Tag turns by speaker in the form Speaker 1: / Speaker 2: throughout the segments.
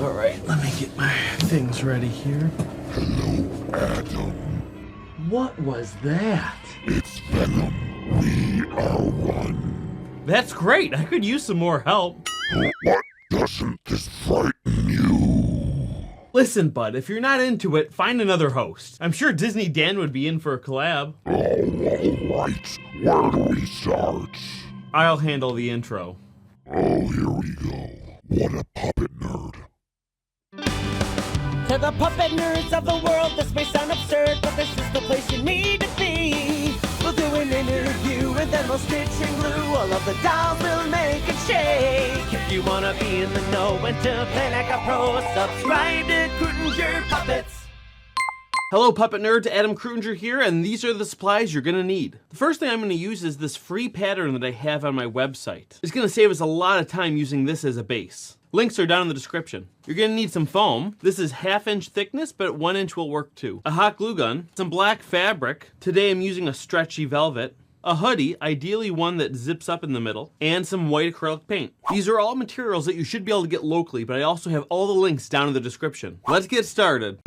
Speaker 1: All right, let me get my things ready here.
Speaker 2: Hello, Adam.
Speaker 1: What was that?
Speaker 2: It's Venom. We are one.
Speaker 1: That's great. I could use some more help.
Speaker 2: What doesn't this frighten you?
Speaker 1: Listen, bud, if you're not into it, find another host. I'm sure Disney Dan would be in for a collab.
Speaker 2: Oh, all right. Where do we start?
Speaker 1: I'll handle the intro.
Speaker 2: Oh, here we go. What a puppet nerd.
Speaker 3: To the puppet nerds of the world, this may sound absurd, but this is the place you need to be. We'll do an interview and then we'll stitch and glue all of the dolls we'll make and shake. If you wanna be in the know and to play like a pro, subscribe to Crutinger Puppets.
Speaker 1: Hello Puppet Nerds, Adam Crutinger here, and these are the supplies you're gonna need. The first thing I'm gonna use is this free pattern that I have on my website. It's gonna save us a lot of time using this as a base. Links are down in the description. You're gonna need some foam. This is 1/2 inch thickness, but 1 inch will work too. A hot glue gun, some black fabric. Today I'm using a stretchy velvet. A hoodie, ideally one that zips up in the middle, and some white acrylic paint. These are all materials that you should be able to get locally, but I also have all the links down in the description. Let's get started.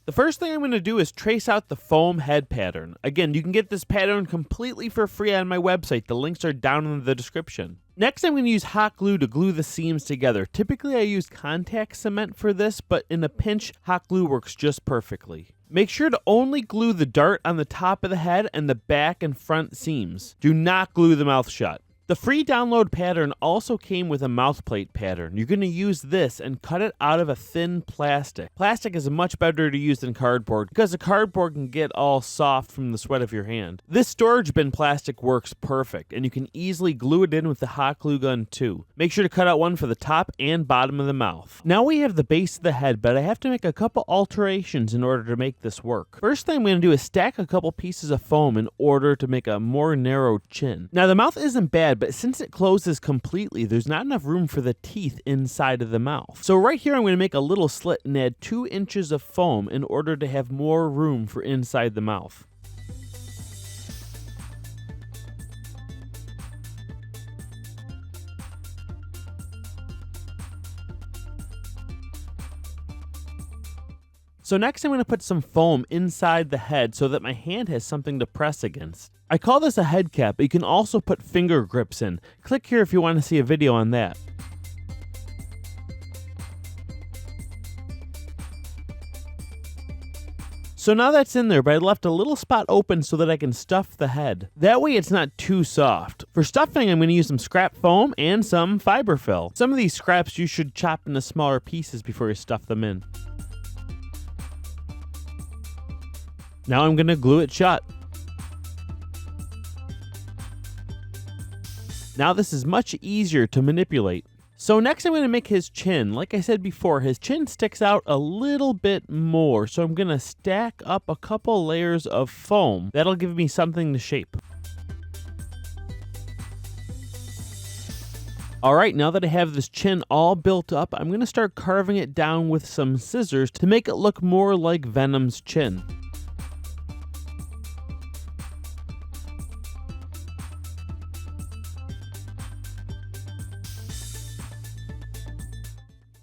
Speaker 1: The first thing I'm going to do is trace out the foam head pattern. Again, you can get this pattern completely for free on my website. The links are down in the description. Next, I'm going to use hot glue to glue the seams together. Typically, I use contact cement for this, but in a pinch, hot glue works just perfectly. Make sure to only glue the dart on the top of the head and the back and front seams. Do not glue the mouth shut. The free download pattern also came with a mouth plate pattern. You're going to use this and cut it out of a thin plastic. Plastic is much better to use than cardboard because the cardboard can get all soft from the sweat of your hand. This storage bin plastic works perfect, and you can easily glue it in with the hot glue gun too. Make sure to cut out one for the top and bottom of the mouth. Now we have the base of the head, but I have to make a couple alterations in order to make this work. First thing I'm going to do is stack a couple pieces of foam in order to make a more narrow chin. Now the mouth isn't bad, but since it closes completely, there's not enough room for the teeth inside of the mouth. So right here, I'm going to make a little slit and add 2 inches of foam in order to have more room for inside the mouth. So next I'm going to put some foam inside the head so that my hand has something to press against. I call this a head cap, but you can also put finger grips in. Click here if you want to see a video on that. So now that's in there, but I left a little spot open so that I can stuff the head. That way it's not too soft. For stuffing, I'm going to use some scrap foam and some fiberfill. Some of these scraps you should chop into smaller pieces before you stuff them in. Now I'm going to glue it shut. Now this is much easier to manipulate. So next I'm going to make his chin. Like I said before, his chin sticks out a little bit more. So I'm going to stack up a couple layers of foam. That'll give me something to shape. Alright, now that I have this chin all built up, I'm going to start carving it down with some scissors to make it look more like Venom's chin.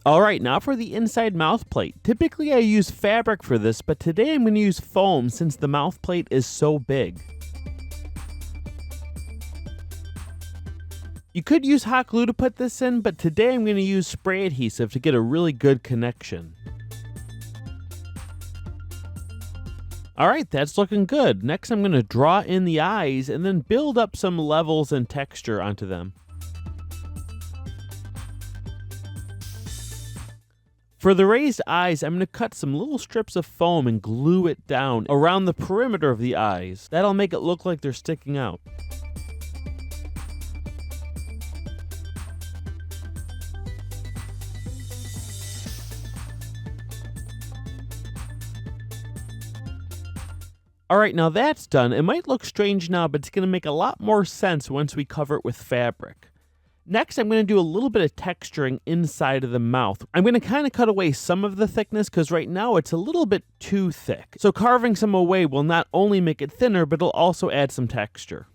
Speaker 1: Alright, now for the inside mouth plate. Typically I use fabric for this, but today I'm going to use foam since the mouth plate is so big. You could use hot glue to put this in, but today I'm going to use spray adhesive to get a really good connection. Alright, that's looking good. Next I'm going to draw in the eyes and then build up some levels and texture onto them. For the raised eyes, I'm going to cut some little strips of foam and glue it down around the perimeter of the eyes. That'll make it look like they're sticking out. Alright, now that's done. It might look strange now, but it's going to make a lot more sense once we cover it with fabric. Next, I'm going to do a little bit of texturing inside of the mouth. I'm going to kind of cut away some of the thickness because right now it's a little bit too thick. So carving some away will not only make it thinner, but it'll also add some texture.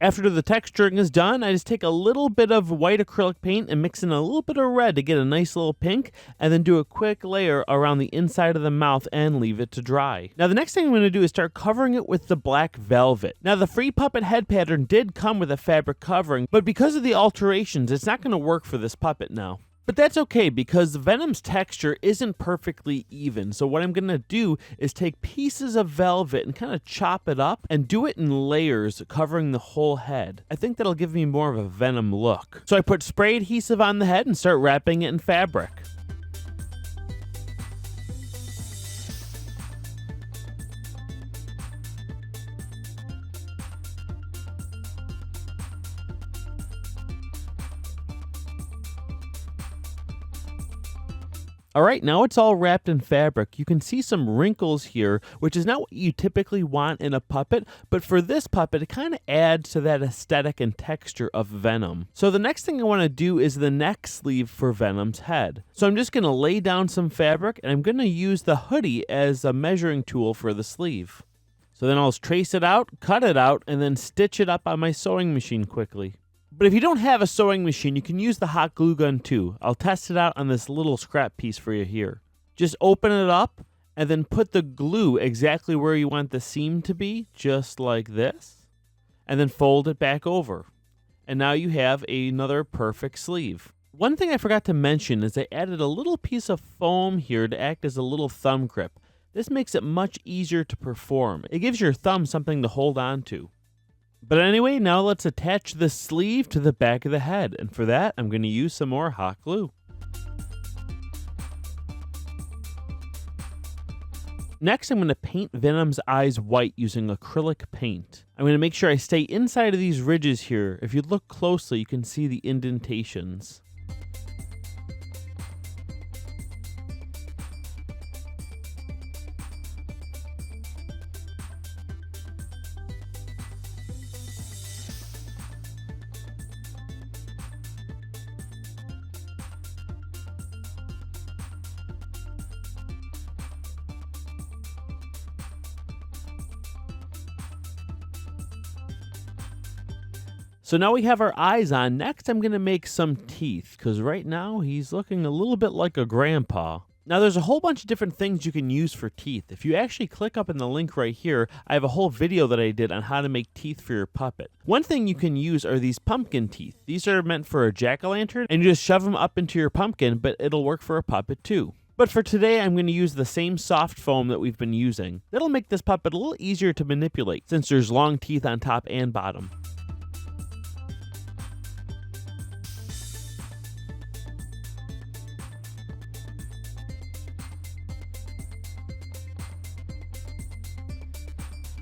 Speaker 1: After the texturing is done, I just take a little bit of white acrylic paint and mix in a little bit of red to get a nice little pink, and then do a quick layer around the inside of the mouth and leave it to dry. Now the next thing I'm going to do is start covering it with the black velvet. Now the free puppet head pattern did come with a fabric covering, but because of the alterations, it's not going to work for this puppet now. But that's okay because Venom's texture isn't perfectly even. So what I'm going to do is take pieces of velvet and kind of chop it up and do it in layers covering the whole head. I think that'll give me more of a Venom look. So I put spray adhesive on the head and start wrapping it in fabric. Alright, now it's all wrapped in fabric. You can see some wrinkles here, which is not what you typically want in a puppet, but for this puppet, it kind of adds to that aesthetic and texture of Venom. So the next thing I want to do is the neck sleeve for Venom's head. So I'm just going to lay down some fabric, and I'm going to use the hoodie as a measuring tool for the sleeve. So then I'll trace it out, cut it out, and then stitch it up on my sewing machine quickly. But if you don't have a sewing machine, you can use the hot glue gun too. I'll test it out on this little scrap piece for you here. Just open it up and then put the glue exactly where you want the seam to be, just like this. And then fold it back over. And now you have another perfect sleeve. One thing I forgot to mention is I added a little piece of foam here to act as a little thumb grip. This makes it much easier to perform. It gives your thumb something to hold on to. But anyway, now let's attach the sleeve to the back of the head. And for that, I'm going to use some more hot glue. Next, I'm going to paint Venom's eyes white using acrylic paint. I'm going to make sure I stay inside of these ridges here. If you look closely, you can see the indentations. So now we have our eyes on. Next, I'm going to make some teeth, because right now he's looking a little bit like a grandpa. Now, there's a whole bunch of different things you can use for teeth. If you actually click up in the link right here, I have a whole video that I did on how to make teeth for your puppet. One thing you can use are these pumpkin teeth. These are meant for a jack-o'-lantern, and you just shove them up into your pumpkin, but it'll work for a puppet too. But for today, I'm going to use the same soft foam that we've been using. That'll make this puppet a little easier to manipulate, since there's long teeth on top and bottom.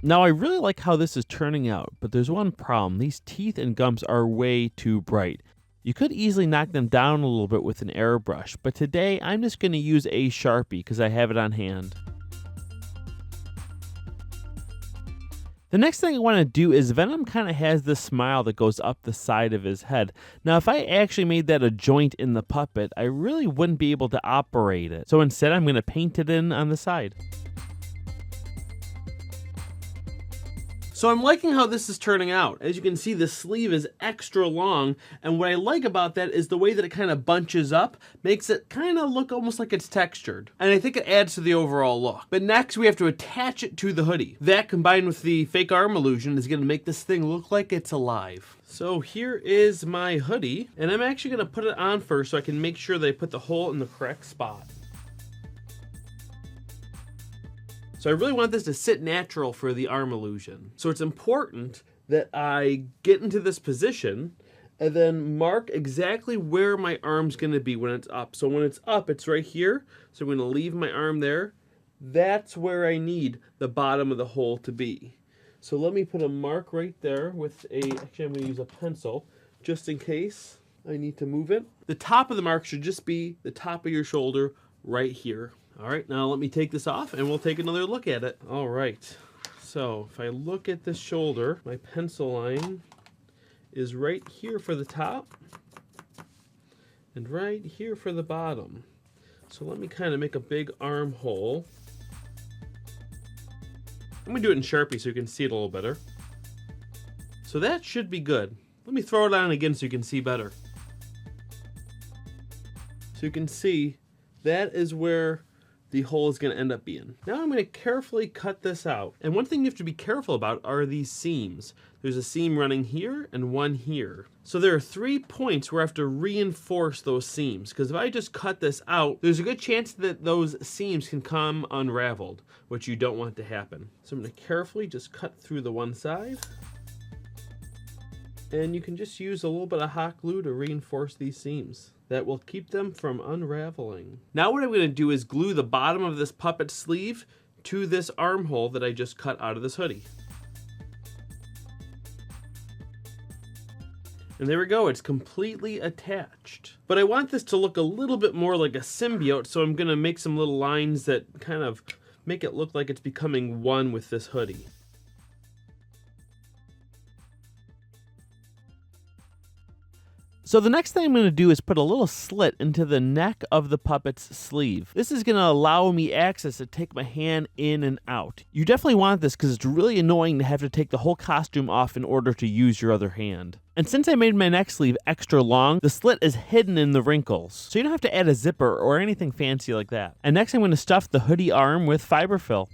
Speaker 1: Now, I really like how this is turning out, but there's one problem. These teeth and gums are way too bright. You could easily knock them down a little bit with an airbrush, but today I'm just going to use a Sharpie because I have it on hand. The next thing I want to do is Venom kind of has this smile that goes up the side of his head. Now, if I actually made that a joint in the puppet, I really wouldn't be able to operate it. So instead, I'm going to paint it in on the side. So I'm liking how this is turning out. As you can see, the sleeve is extra long, and what I like about that is the way that it kind of bunches up makes it kind of look almost like it's textured. And I think it adds to the overall look. But next, we have to attach it to the hoodie. That, combined with the fake arm illusion, is going to make this thing look like it's alive. So here is my hoodie, and I'm actually going to put it on first so I can make sure that I put the hole in the correct spot. So I really want this to sit natural for the arm illusion. So it's important that I get into this position and then mark exactly where my arm's gonna be when it's up. So when it's up, it's right here. So I'm gonna leave my arm there. That's where I need the bottom of the hole to be. So let me put a mark right there with actually I'm gonna use a pencil just in case I need to move it. The top of the mark should just be the top of your shoulder right here. All right, now let me take this off and we'll take another look at it. All right, so if I look at this shoulder, my pencil line is right here for the top and right here for the bottom. So let me kind of make a big armhole. I'm gonna do it in Sharpie so you can see it a little better. So that should be good. Let me throw it on again so you can see better. So you can see that is where the hole is going to end up being. Now I'm going to carefully cut this out. And one thing you have to be careful about are these seams. There's a seam running here and one here. So there are 3 points where I have to reinforce those seams, because if I just cut this out, there's a good chance that those seams can come unraveled, which you don't want to happen. So I'm going to carefully just cut through the one side. And you can just use a little bit of hot glue to reinforce these seams. That will keep them from unraveling. Now what I'm going to do is glue the bottom of this puppet sleeve to this armhole that I just cut out of this hoodie. And there we go, it's completely attached. But I want this to look a little bit more like a symbiote, so I'm going to make some little lines that kind of make it look like it's becoming one with this hoodie. So the next thing I'm going to do is put a little slit into the neck of the puppet's sleeve. This is going to allow me access to take my hand in and out. You definitely want this because it's really annoying to have to take the whole costume off in order to use your other hand. And since I made my neck sleeve extra long, the slit is hidden in the wrinkles, so you don't have to add a zipper or anything fancy like that. And next I'm going to stuff the hoodie arm with fiber fill.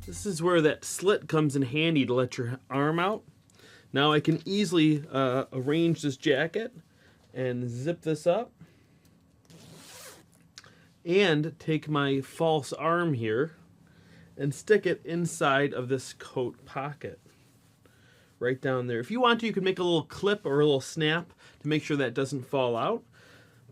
Speaker 1: This is where that slit comes in handy to let your arm out. Now I can easily arrange this jacket and zip this up and take my false arm here and stick it inside of this coat pocket right down there. If you want to, you can make a little clip or a little snap to make sure that doesn't fall out,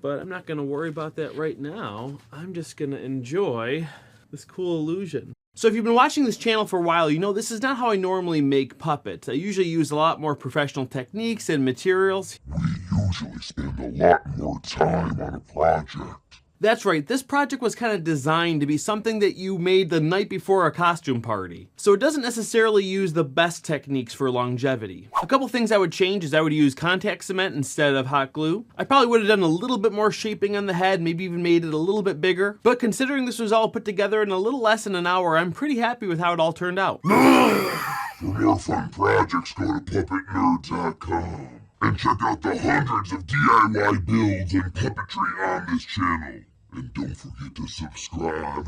Speaker 1: but I'm not going to worry about that right now. I'm just going to enjoy this cool illusion. So if you've been watching this channel for a while, you know this is not how I normally make puppets. I usually use a lot more professional techniques and materials.
Speaker 2: We usually spend a lot more time on a project.
Speaker 1: That's right, this project was kind of designed to be something that you made the night before a costume party. So it doesn't necessarily use the best techniques for longevity. A couple things I would change is I would use contact cement instead of hot glue. I probably would have done a little bit more shaping on the head, maybe even made it a little bit bigger. But considering this was all put together in a little less than an hour, I'm pretty happy with how it all turned out.
Speaker 2: For more fun projects, go to puppetnerds.com and check out the hundreds of DIY builds and puppetry on this channel. And don't forget to subscribe.